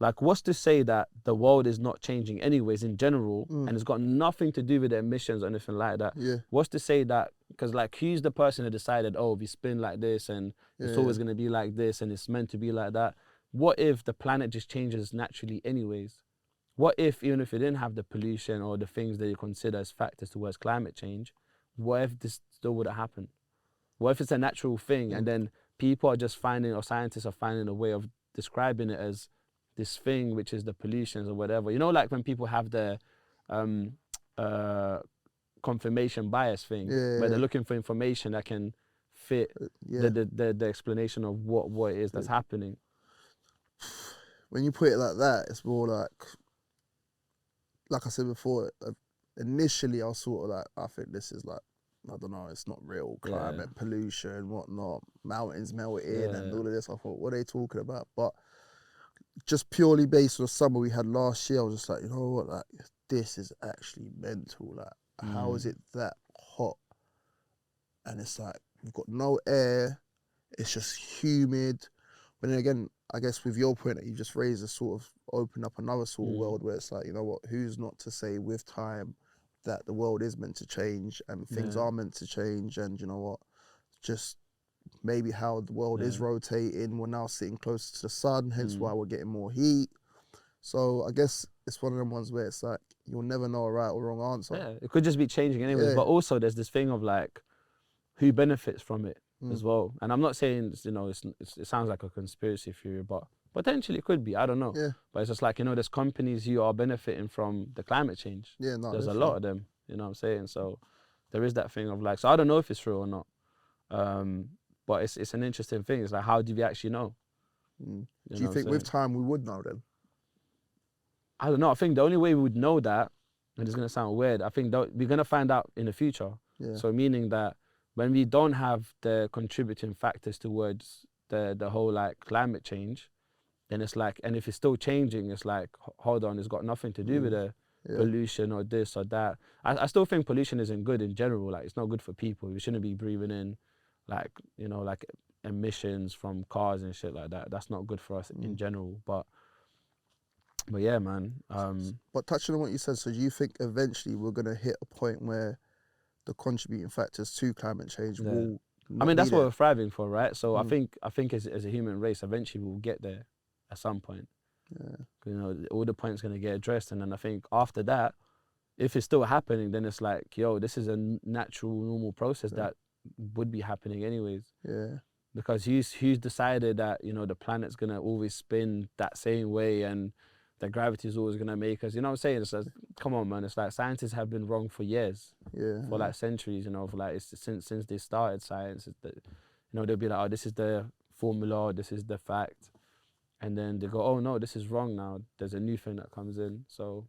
Speaker 1: Like, what's to say that the world is not changing anyways in general, and it's got nothing to do with the emissions or anything like that?
Speaker 2: Yeah.
Speaker 1: What's to say that, because like, who's the person that decided, oh, we spin like this and it's always going to be like this and it's meant to be like that? What if the planet just changes naturally anyways? What if, even if you didn't have the pollution or the things that you consider as factors towards climate change, what if this still would have happened? What if it's a natural thing and then people are just finding, or scientists are finding a way of describing it as this thing, which is the pollutions or whatever? You know, like when people have the confirmation bias thing, where they're looking for information that can fit the explanation of what it is that's happening.
Speaker 2: When you put it like that, it's more like I said before, initially I was sort of like, I think this is like, I don't know, it's not real. Climate, pollution, whatnot, mountains melting and all of this. I thought, what are they talking about? But just purely based on the summer we had last year, I was just like, you know what, like this is actually mental. Like, how is it that hot? And it's like we've got no air. It's just humid. But then again, I guess with your point that you just raised, a sort of open up another sort of world where it's like, you know what, who's not to say with time that the world is meant to change and things are meant to change, and you know what, just maybe how the world is rotating. We're now sitting closer to the sun, hence why we're getting more heat. So I guess it's one of them ones where it's like you'll never know a right or wrong answer.
Speaker 1: Yeah, it could just be changing anyways. But also there's this thing of like who benefits from it as well. And I'm not saying, you know, it sounds like a conspiracy theory, but potentially it could be. I don't know.
Speaker 2: Yeah.
Speaker 1: But it's just like, you know, there's companies who are benefiting from the climate change.
Speaker 2: Yeah, no,
Speaker 1: there's
Speaker 2: definitely.
Speaker 1: a lot of them. You know what I'm saying? So there is that thing of like, so I don't know if it's true or not. But it's an interesting thing. It's like, how do we actually know?
Speaker 2: Do you think with time we would know then?
Speaker 1: I don't know. I think the only way we would know that, and it's going to sound weird, I think we're going to find out in the future.
Speaker 2: Yeah.
Speaker 1: So meaning that when we don't have the contributing factors towards the whole like climate change, then it's like, and if it's still changing, it's like, hold on, it's got nothing to do with the pollution or this or that. I still think pollution isn't good in general. Like, it's not good for people. We shouldn't be breathing in like, you know, like emissions from cars and shit like that. That's not good for us in general. But yeah, man.
Speaker 2: But touching on what you said, so do you think eventually we're going to hit a point where the contributing factors to climate change will not
Speaker 1: I mean, that's
Speaker 2: be
Speaker 1: what
Speaker 2: there?
Speaker 1: we're thriving for, right? So I think as a human race, eventually we'll get there at some point.
Speaker 2: Yeah.
Speaker 1: You know, all the points going to get addressed. And then I think after that, if it's still happening, then it's like, yo, this is a natural, normal process that would be happening anyways.
Speaker 2: Yeah.
Speaker 1: Because who's decided that, you know, the planet's going to always spin that same way and that gravity is always going to make us, you know what I'm saying? It's like, come on, man. It's like scientists have been wrong for years.
Speaker 2: Yeah.
Speaker 1: For like centuries, you know, for like since they started science, you know, they'll be like, oh, this is the formula, this is the fact. And then they go, oh no, this is wrong now. There's a new thing that comes in. So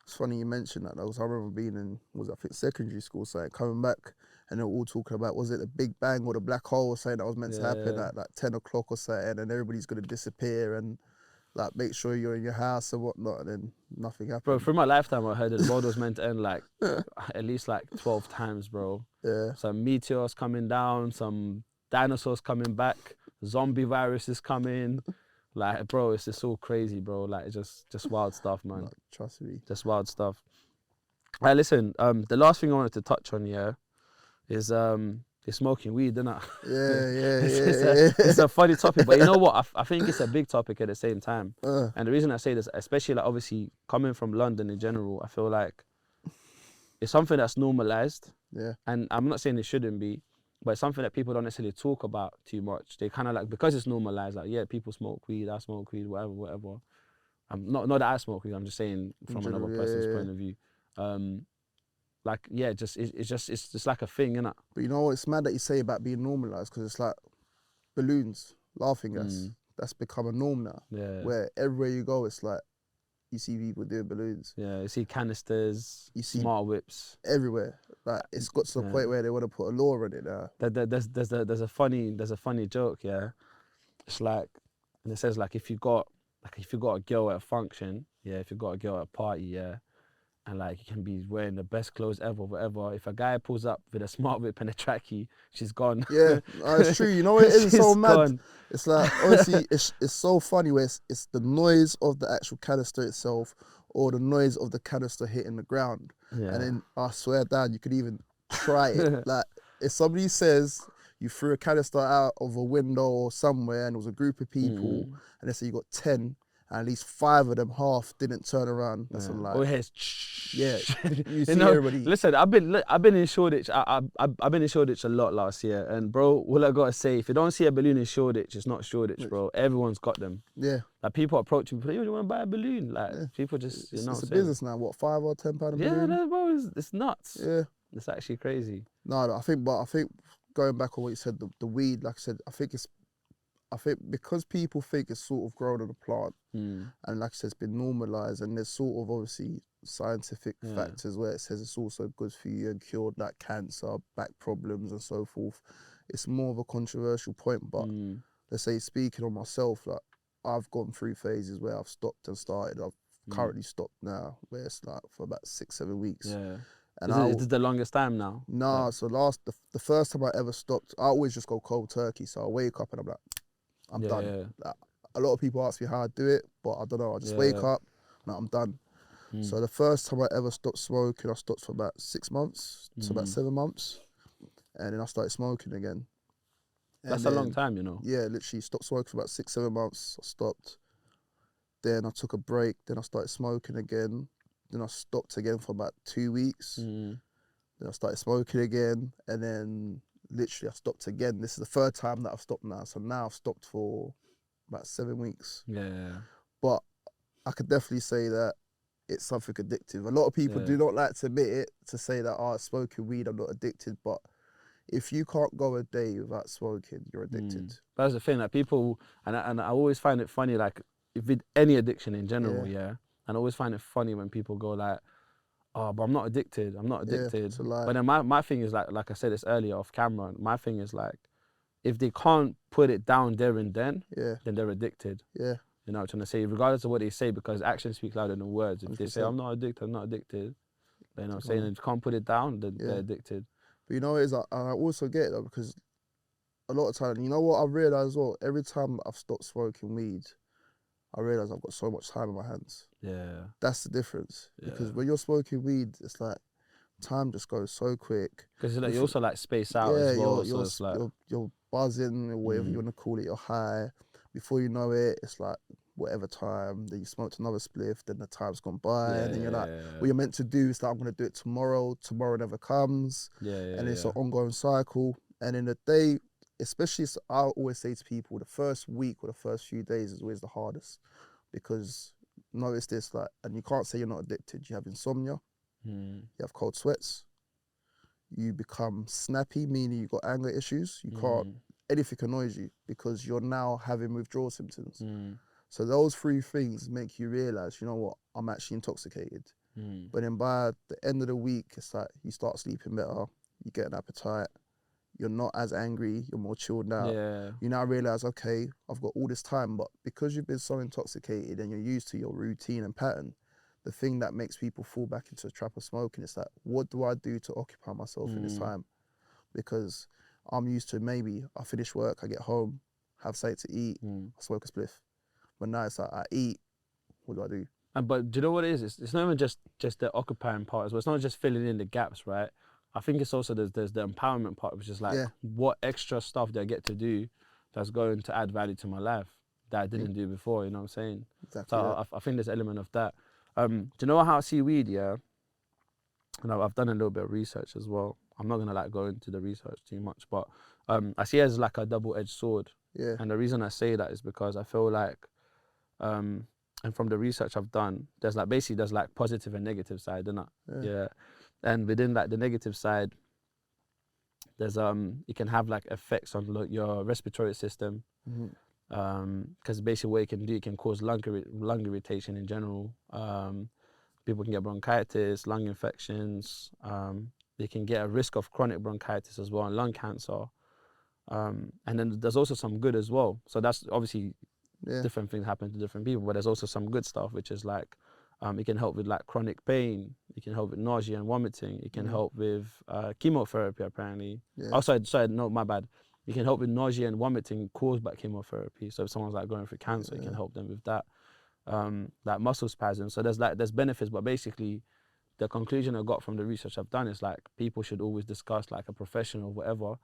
Speaker 2: it's funny you mentioned that though, 'cause I remember being in, I think secondary school, so coming back and they were all talking about, was it the Big Bang or the black hole or something that was meant to happen at like 10 o'clock or something, and everybody's going to disappear and like make sure you're in your house and whatnot, and then nothing happened.
Speaker 1: Bro, through my lifetime, I heard that the world was meant to end like at least like 12 times, bro.
Speaker 2: Yeah.
Speaker 1: Some meteors coming down, some dinosaurs coming back, zombie viruses coming. Like, bro, it's just all crazy, bro. Like, it's just wild stuff, man.
Speaker 2: No, trust me.
Speaker 1: Just wild stuff. All right, listen, the last thing I wanted to touch on here is smoking weed, isn't it?
Speaker 2: It's
Speaker 1: a funny topic, but you know what? I think it's a big topic at the same time. And the reason I say this, especially like obviously coming from London in general, I feel like it's something that's normalized.
Speaker 2: Yeah.
Speaker 1: And I'm not saying it shouldn't be, but it's something that people don't necessarily talk about too much. They kind of like, because it's normalized, like, yeah, people smoke weed, I smoke weed, whatever. Not that I smoke weed, I'm just saying from another person's point of view. Like, yeah, it's just like a thing, innit?
Speaker 2: But you know what, it's mad that you say about being normalised, because it's like balloons, laughing gas, that's become a norm now.
Speaker 1: Yeah.
Speaker 2: Where everywhere you go, it's like, you see people doing balloons.
Speaker 1: Yeah, you see canisters,
Speaker 2: you see
Speaker 1: smart whips.
Speaker 2: Everywhere. Like, it's got to the point where they want to put a law on it now.
Speaker 1: There's a funny joke, yeah. It's like, and it says like, if you got a girl at a function, yeah, if you got a girl at a party, yeah, and like, you can be wearing the best clothes ever, whatever. If a guy pulls up with a smart whip and a trackie, she's gone.
Speaker 2: Yeah, no, it's true. You know what it is? It's so mad.
Speaker 1: Gone.
Speaker 2: It's like, honestly, it's so funny where it's the noise of the actual canister itself or the noise of the canister hitting the ground.
Speaker 1: Yeah.
Speaker 2: And then, I swear down, you could even try it. Like, if somebody says you threw a canister out of a window or somewhere and it was a group of people and they say you got 10, and at least 5 of them, half didn't turn around. That's a lie.
Speaker 1: Oh, here's
Speaker 2: yeah. You see everybody.
Speaker 1: Listen, I've been in Shoreditch. I've been in Shoreditch a lot last year, and bro, all I gotta say, if you don't see a balloon in Shoreditch, it's not Shoreditch, bro. Everyone's got them. Yeah. Like, people approach me, yo, you want to buy a balloon? Like, people just, you know.
Speaker 2: It's a business now. What, £5 or £10 a balloon?
Speaker 1: Yeah, bro, it's nuts.
Speaker 2: Yeah.
Speaker 1: It's actually crazy.
Speaker 2: No, I think going back on what you said, the weed, like I said, I think because people think it's sort of grown on a plant, and like I said, it's been normalised, and there's sort of obviously scientific factors where it says it's also good for you and cured like cancer, back problems and so forth. It's more of a controversial point, but let's say, speaking on myself, like, I've gone through phases where I've stopped and started. I've currently stopped now, where it's like for about 6-7 weeks.
Speaker 1: Yeah.
Speaker 2: And
Speaker 1: Is this the longest time now?
Speaker 2: Nah, so the first time I ever stopped, I always just go cold turkey. So I wake up and I'm like, I'm done.
Speaker 1: Yeah.
Speaker 2: Like, a lot of people ask me how I do it, but I don't know. I just wake up, and I'm done. So the first time I ever stopped smoking, I stopped for about 6 months to about 7 months, and then I started smoking again.
Speaker 1: That's a long time, you know.
Speaker 2: Yeah, literally stopped smoking for about 6-7 months. I stopped. Then I took a break. Then I started smoking again. Then I stopped again for about 2 weeks. Then I started smoking again, and then literally I stopped again. This is the third time that I've stopped now. So now I've stopped for about 7 weeks.
Speaker 1: Yeah.
Speaker 2: But I could definitely say that it's something addictive. A lot of people do not like to admit it, to say that, oh, smoking weed, I'm not addicted. But if you can't go a day without smoking, you're addicted.
Speaker 1: But that's the thing, like people, and I always find it funny, like with any addiction in general, and I always find it funny when people go like, oh, but I'm not addicted.
Speaker 2: Yeah, it's a lie.
Speaker 1: But then my thing is like I said this earlier off camera, my thing is like, if they can't put it down there and then they're addicted.
Speaker 2: Yeah.
Speaker 1: You know what I'm trying to say? Regardless of what they say, because actions speak louder than words. If they say,
Speaker 2: 100%.
Speaker 1: I'm not addicted, then you know what I'm saying? If you can't put it down, then they're addicted.
Speaker 2: But you know what it is, and I also get it though, because a lot of time, you know what I've realised as well, every time I've stopped smoking weed, I realise I've got so much time in my hands.
Speaker 1: Yeah.
Speaker 2: That's the difference. Because when you're smoking weed, it's like time just goes so quick.
Speaker 1: Because like, you also like space out as well. So it's like
Speaker 2: you're buzzing, or whatever you want to call it, you're high. Before you know it, it's like whatever time, then you smoked another spliff, then the time's gone by, and then you're like, what you're meant to do is that I'm going to do it tomorrow never comes, and it's an ongoing cycle. And in the day, especially, I always say to people, the first week or the first few days is always the hardest, because notice this, like, and you can't say you're not addicted. You have insomnia, you have cold sweats, you become snappy, meaning you got anger issues, you can't, anything annoys you, because you're now having withdrawal symptoms. So those 3 things make you realise, you know what, I'm actually intoxicated. But then by the end of the week, it's like you start sleeping better, you get an appetite, you're not as angry, you're more chilled out. You now realise, okay, I've got all this time, but because you've been so intoxicated and you're used to your routine and pattern, the thing that makes people fall back into a trap of smoking is like, what do I do to occupy myself in this time? Because I'm used to, maybe I finish work, I get home, have something to eat, I smoke a spliff. But now it's like, I eat, what do I do?
Speaker 1: But do you know what it is? It's not even just the occupying part as well. It's not just filling in the gaps, right? I think it's also there's the empowerment part, which is like what extra stuff do I get to do that's going to add value to my life that I didn't do before, you know what I'm saying?
Speaker 2: Exactly.
Speaker 1: So I think there's an element of that. Do you know how I see weed, yeah? And I've done a little bit of research as well. I'm not gonna like go into the research too much, but I see it as like a double-edged sword.
Speaker 2: Yeah.
Speaker 1: And the reason I say that is because I feel like, and from the research I've done, there's like positive and negative side, isn't it? Yeah. And within like the negative side, there's it can have like effects on your respiratory system. Because basically what it can do, it can cause lung irritation in general. People can get bronchitis, lung infections. They can get a risk of chronic bronchitis as well, and lung cancer. And then there's also some good as well. So that's obviously different things happen to different people, but there's also some good stuff, which is like, it can help with like chronic pain. It can help with nausea and vomiting. It can help with chemotherapy, apparently. Oh, sorry, no, my bad. It can help with nausea and vomiting caused by chemotherapy. So if someone's like going through cancer, it can help them with that. Like muscle spasms. So there's benefits, but basically the conclusion I got from the research I've done is like people should always discuss like a professional or whatever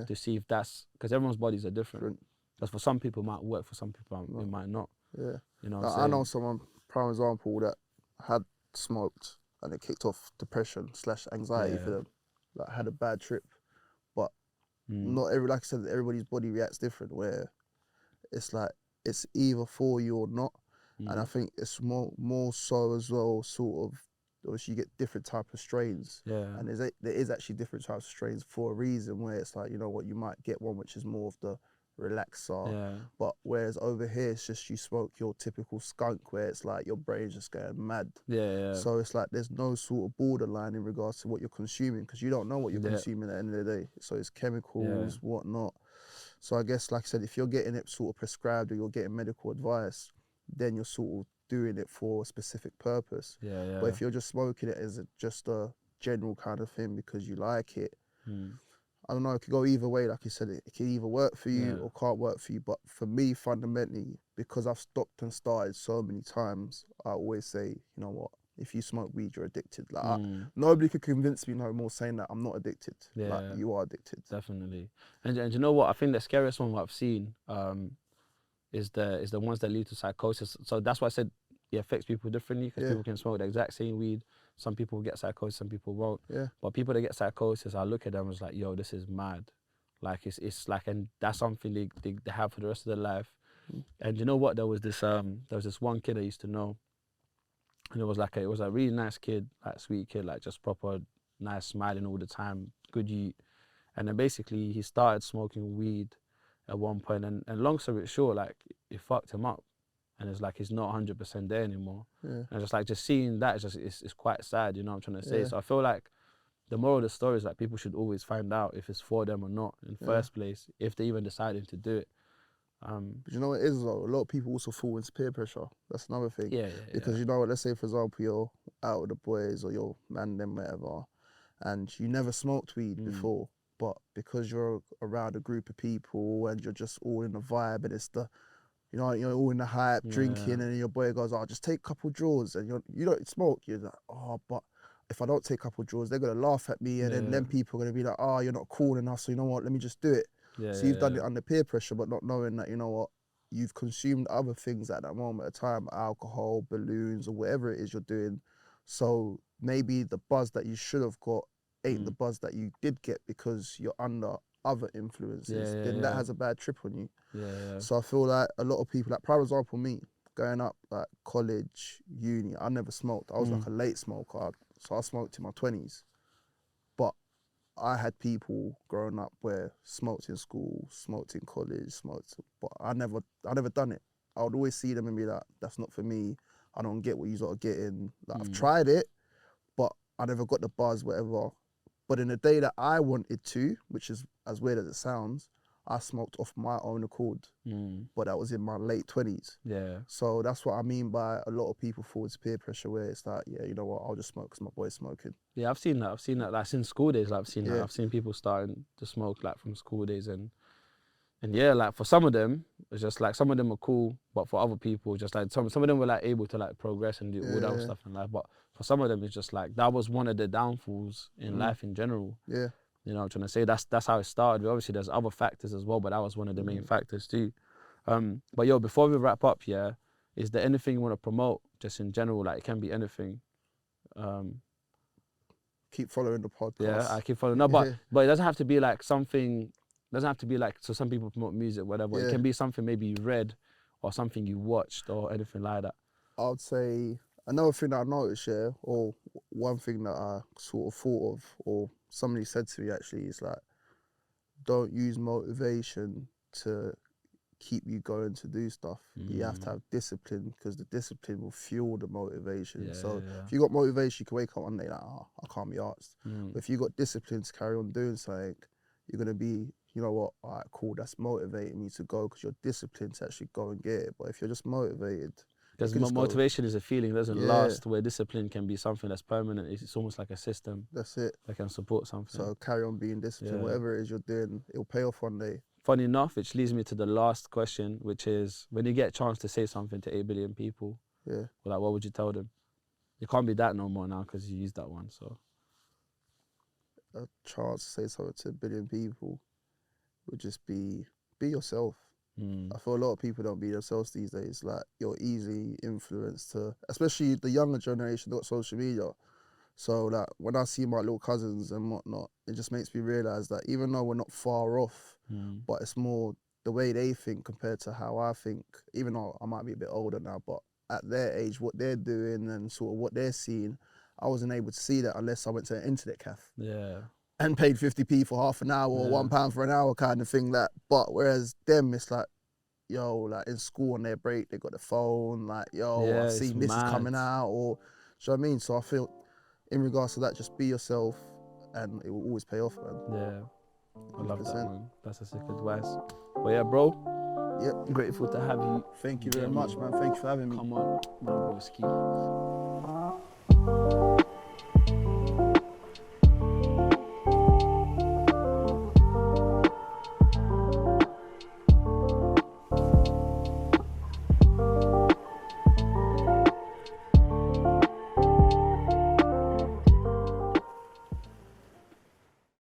Speaker 1: to see if that's, because everyone's bodies are different. Because for some people it might work, for some people it might not.
Speaker 2: Yeah.
Speaker 1: You know,
Speaker 2: I know someone, prime example, that had smoked and it kicked off depression / anxiety for them. Like, had a bad trip, but not like I said, everybody's body reacts different. Where it's like it's either for you or not, and I think it's more so as well. Sort of, obviously, you get different type of strains, and there is actually different types of strains for a reason. Where it's like, you know what, you might get one which is more of the relaxer, but whereas over here it's just you smoke your typical skunk, where it's like your brain's just going mad. So it's like there's no sort of borderline in regards to what you're consuming, because you don't know what you're consuming at the end of the day. So it's chemicals, whatnot. So I guess, like I said, if you're getting it sort of prescribed or you're getting medical advice, then you're sort of doing it for a specific purpose.
Speaker 1: Yeah,
Speaker 2: But
Speaker 1: yeah.
Speaker 2: if you're just smoking it as just a general kind of thing because you like it,
Speaker 1: Mm.
Speaker 2: I don't know, it could go either way. Like you said, it can either work for you
Speaker 1: Yeah.
Speaker 2: or can't work for you. But for me, fundamentally, because I've stopped and started so many times, I always say, you know what, if you smoke weed, you're addicted. Like nobody could convince me no more saying that I'm not addicted. Like
Speaker 1: Yeah.
Speaker 2: you are addicted.
Speaker 1: Definitely. And you know what? I think the scariest one I've seen is the ones that lead to psychosis. So that's why I said it affects people differently, because
Speaker 2: Yeah.
Speaker 1: people can smoke the exact same weed. Some people get psychosis, some people won't.
Speaker 2: Yeah.
Speaker 1: But people that get psychosis, I look at them as like, yo, this is mad. Like it's like, and that's something they have for the rest of their life.
Speaker 2: Mm.
Speaker 1: And you know what? There was this one kid I used to know, and it was a really nice kid, like sweet kid, like just proper nice, smiling all the time, good youth. And then basically he started smoking weed at one point, and long story short, like it fucked him up, and it's like he's not 100% there anymore.
Speaker 2: Yeah.
Speaker 1: And just like just seeing that is just it's quite sad, you know what I'm trying to say.
Speaker 2: Yeah.
Speaker 1: So I feel like the moral of the story is like people should always find out if it's for them or not in the first place, if they even decided to do it.
Speaker 2: But you know what it is though? A lot of people also fall into peer pressure. That's another thing.
Speaker 1: Yeah,
Speaker 2: Because you know what, let's say for example you're out with the boys or you're man them whatever, and you never smoked weed before, but because you're around a group of people and you're just all in the vibe and it's the, you know, you're all in the hype, drinking, and then your boy goes, oh, just take a couple draws, and you don't smoke, you're like, oh, but if I don't take a couple draws, they're gonna laugh at me, and then people are gonna be like, oh, you're not cool enough, so you know what, let me just do it. So you've done it under peer pressure, but not knowing that, you know what, you've consumed other things at that moment of time, alcohol, balloons, or whatever it is you're doing. So maybe the buzz that you should have got ain't the buzz that you did get because you're under other influences. Then that has a bad trip on you. So I feel like a lot of people, like prime example me, going up like college, uni, I never smoked. I was like a late smoker, so I smoked in my 20s. But I had people growing up where smoked in school, smoked in college, but I never done it. I would always see them and be like, that's not for me. I don't get what you lot are getting. Like I've tried it, but I never got the buzz, whatever. But in the day that I wanted to, which is as weird as it sounds, I smoked off my own accord. But that was in my late 20s.
Speaker 1: Yeah.
Speaker 2: So that's what I mean by a lot of people fall into peer pressure where it's like, yeah, you know what, I'll just smoke because my boy's smoking.
Speaker 1: Yeah, I've seen that. Like since school days, like, I've seen that.
Speaker 2: Yeah.
Speaker 1: I've seen people starting to smoke like from school days, and yeah, like for some of them, it's just like some of them are cool, but for other people, just like some of them were like able to like progress and do all that other stuff in life. But for some of them, it's just like that was one of the downfalls in life in general.
Speaker 2: Yeah.
Speaker 1: You know what I'm trying to say? That's how it started. But obviously, there's other factors as well, but that was one of the main factors too. But yo, before we wrap up, yeah, is there anything you want to promote, just in general? Like it can be anything.
Speaker 2: Keep following the podcast.
Speaker 1: Yeah, I keep following. No, but it doesn't have to be like something. Doesn't have to be like, so some people promote music, whatever. It can be something maybe you read, or something you watched, or anything like that.
Speaker 2: I would say another thing that I noticed, yeah, or one thing that I sort of thought of, or somebody said to me actually, is like, don't use motivation to keep you going to do stuff. You have to have discipline, because the discipline will fuel the motivation. So if you got motivation, you can wake up one day like, oh, I can't be arsed. But if you got discipline to carry on doing something, you're gonna be, you know what, all right, cool, that's motivating me to go, because you're disciplined to actually go and get it. But if you're just motivated,
Speaker 1: because motivation is a feeling, it doesn't last, where discipline can be something that's permanent. It's almost like a system.
Speaker 2: That's it.
Speaker 1: That can support something.
Speaker 2: So carry on being disciplined, whatever it is you're doing, it'll pay off one day.
Speaker 1: Funny enough, which leads me to the last question, which is, when you get a chance to say something to 8 billion people, like, what would you tell them? You can't be that no more now because you used that one, so.
Speaker 2: A chance to say something to 1 billion people would just be yourself. I feel a lot of people don't be themselves these days. Like, you're easily influenced to, especially the younger generation, got social media. So like when I see my little cousins and whatnot, it just makes me realise that even though we're not far off, but it's more the way they think compared to how I think. Even though I might be a bit older now, but at their age, what they're doing and sort of what they're seeing, I wasn't able to see that unless I went to an internet cafe.
Speaker 1: Yeah.
Speaker 2: And paid 50p for half an hour or £1 for an hour kind of thing. Like, but whereas them, it's like, yo, like in school on their break, they got the phone, like, yo, I've seen this is coming out, or, do you know what I mean? So I feel, in regards to that, just be yourself and it will always pay off, man.
Speaker 1: Yeah. I love that,
Speaker 2: 100%.
Speaker 1: man. That's a sick advice. But yeah, bro.
Speaker 2: Yep.
Speaker 1: Grateful to have you.
Speaker 2: Thank you very
Speaker 1: Get me.
Speaker 2: much, man. Thank you for having me.
Speaker 1: Come on, my broski.